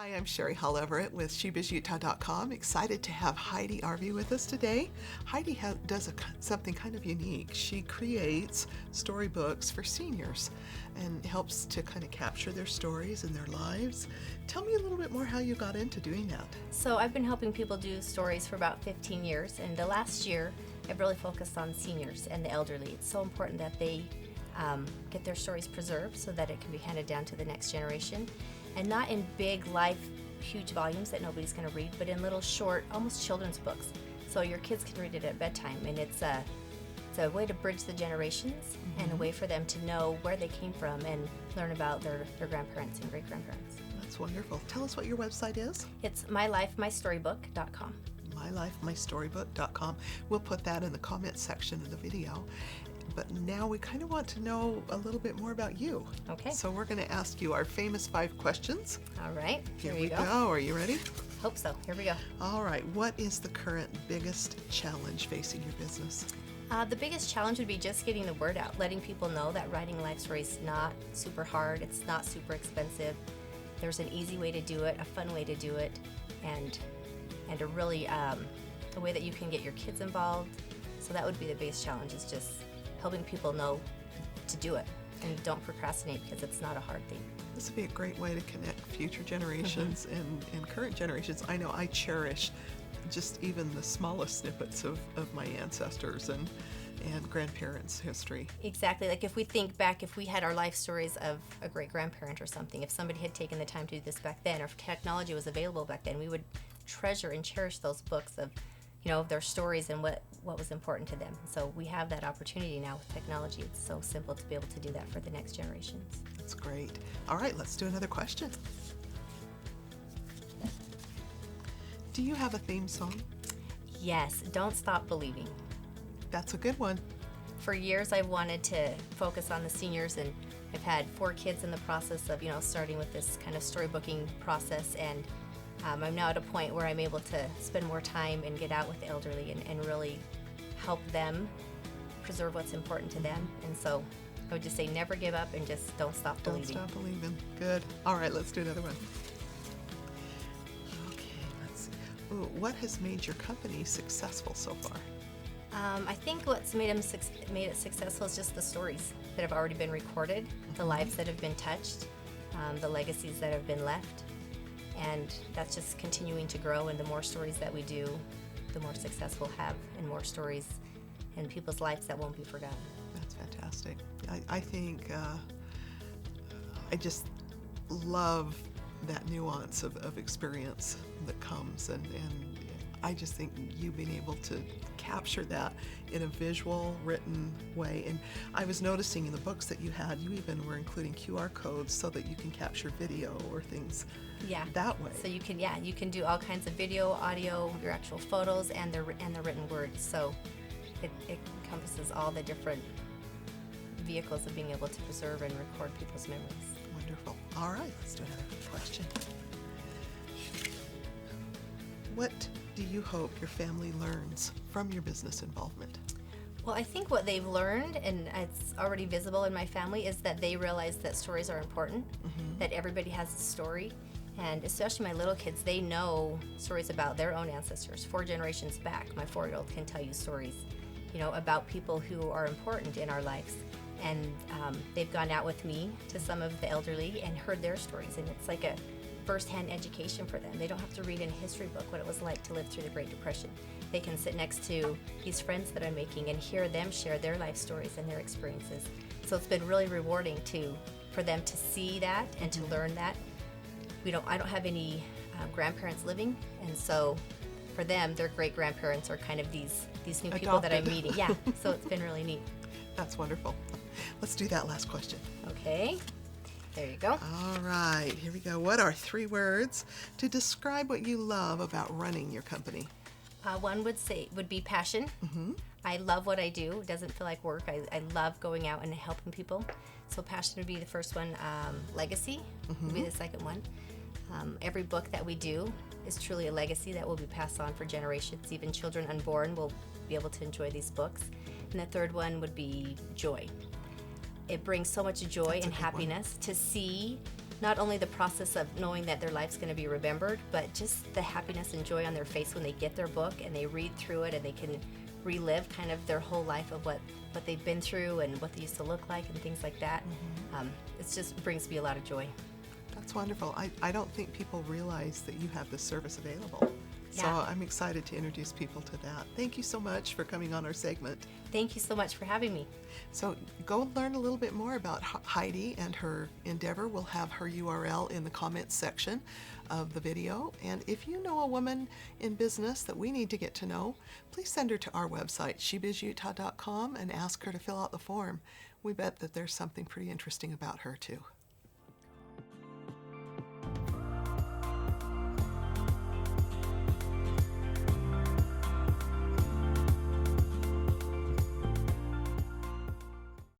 Hi, I'm Sherry Hall Everett with SheBizUtah.com. Excited to have Heidi Arave with us today. Heidi does something kind of unique. She creates storybooks for seniors and helps to kind of capture their stories and their lives. Tell me a little bit more how you got into doing that. So I've been helping people do stories for about 15 years, and the last year I've really focused on seniors and the elderly. It's so important that they get their stories preserved so that it can be handed down to the next generation. And not in big, huge volumes that nobody's going to read, but in little short, almost children's books. So your kids can read it at bedtime, and it's a way to bridge the generations and a way for them to know where they came from and learn about their grandparents and great-grandparents. That's wonderful. Tell us what your website is. It's mylifemystorybook.com. mylifemystorybook.com. We'll put that in the comment section of the video. But now we kind of want to know a little bit more about you. Okay. So we're going to ask you our famous 5 questions. All right. Here we go. Are you ready? Hope so. Here we go. All right. What is the current biggest challenge facing your business? The biggest challenge would be just getting the word out, letting people know that writing a life story is not super hard. It's not super expensive. There's an easy way to do it, a fun way to do it, and a really a way that you can get your kids involved. So that would be the biggest challenge, is just helping people know to do it and don't procrastinate, because it's not a hard thing. This would be a great way to connect future generations and current generations. I know I cherish just even the smallest snippets of my ancestors and grandparents' history. Exactly. Like if we think back, if we had our life stories of a great-grandparent or something, if somebody had taken the time to do this back then, or if technology was available back then, we would treasure and cherish those books of, their stories and what was important to them. So we have that opportunity now with technology. It's so simple to be able to do that for the next generations. That's great. All right, let's do another question. Do you have a theme song? Yes, Don't Stop Believing. That's a good one. For years I've wanted to focus on the seniors, and I've had 4 kids in the process of, starting with this kind of storybooking process, and I'm now at a point where I'm able to spend more time and get out with the elderly and really help them preserve what's important to them. And so I would just say never give up and just don't stop believing. Don't stop believing. Good. All right, let's do another one. Okay, let's see. Ooh, what has made your company successful so far? I think what's made it successful is just the stories that have already been recorded, the lives that have been touched, the legacies that have been left. And that's just continuing to grow, and the more stories that we do, the more success we'll have, and more stories in people's lives that won't be forgotten. That's fantastic. I think I just love that nuance of experience that comes, and I just think you being able to capture that in a visual, written way. And I was noticing in the books that you had, you even were including QR codes so that you can capture video or things that way. So you can do all kinds of video, audio, your actual photos, and the written words. So it encompasses all the different vehicles of being able to preserve and record people's memories. Wonderful. All right, let's do another question. What do you hope your family learns from your business involvement? Well, I think what they've learned, and it's already visible in my family, is that they realize that stories are important, that everybody has a story, and especially my little kids, they know stories about their own ancestors. 4 generations back, my 4-year-old can tell you stories, about people who are important in our lives. And they've gone out with me to some of the elderly and heard their stories, and it's like a first-hand education for them. They don't have to read in a history book what it was like to live through the Great Depression. They can sit next to these friends that I'm making and hear them share their life stories and their experiences. So it's been really rewarding for them to see that and to learn that. I don't have any grandparents living, and so for them, their great-grandparents are kind of these new people that I'm meeting. Yeah, so it's been really neat. That's wonderful. Let's do that last question. Okay. There you go. All right, here we go. What are 3 words to describe what you love about running your company? One would be passion. I love what I do. It doesn't feel like work. I love going out and helping people. So passion would be the first one. Legacy would be the second one. Every book that we do is truly a legacy that will be passed on for generations. Even children unborn will be able to enjoy these books. And the third one would be joy. It brings so much joy and happiness to see not only the process of knowing that their life's going to be remembered, but just the happiness and joy on their face when they get their book and they read through it and they can relive kind of their whole life of what they've been through and what they used to look like and things like that. It just brings me a lot of joy. That's wonderful. I don't think people realize that you have this service available. So Yeah. I'm excited to introduce people to that. Thank you so much for coming on our segment. Thank you so much for having me. So go learn a little bit more about Heidi and her endeavor. We'll have her URL in the comments section of the video. And if you know a woman in business that we need to get to know, please send her to our website, SheBizUtah.com, and ask her to fill out the form. We bet that there's something pretty interesting about her too.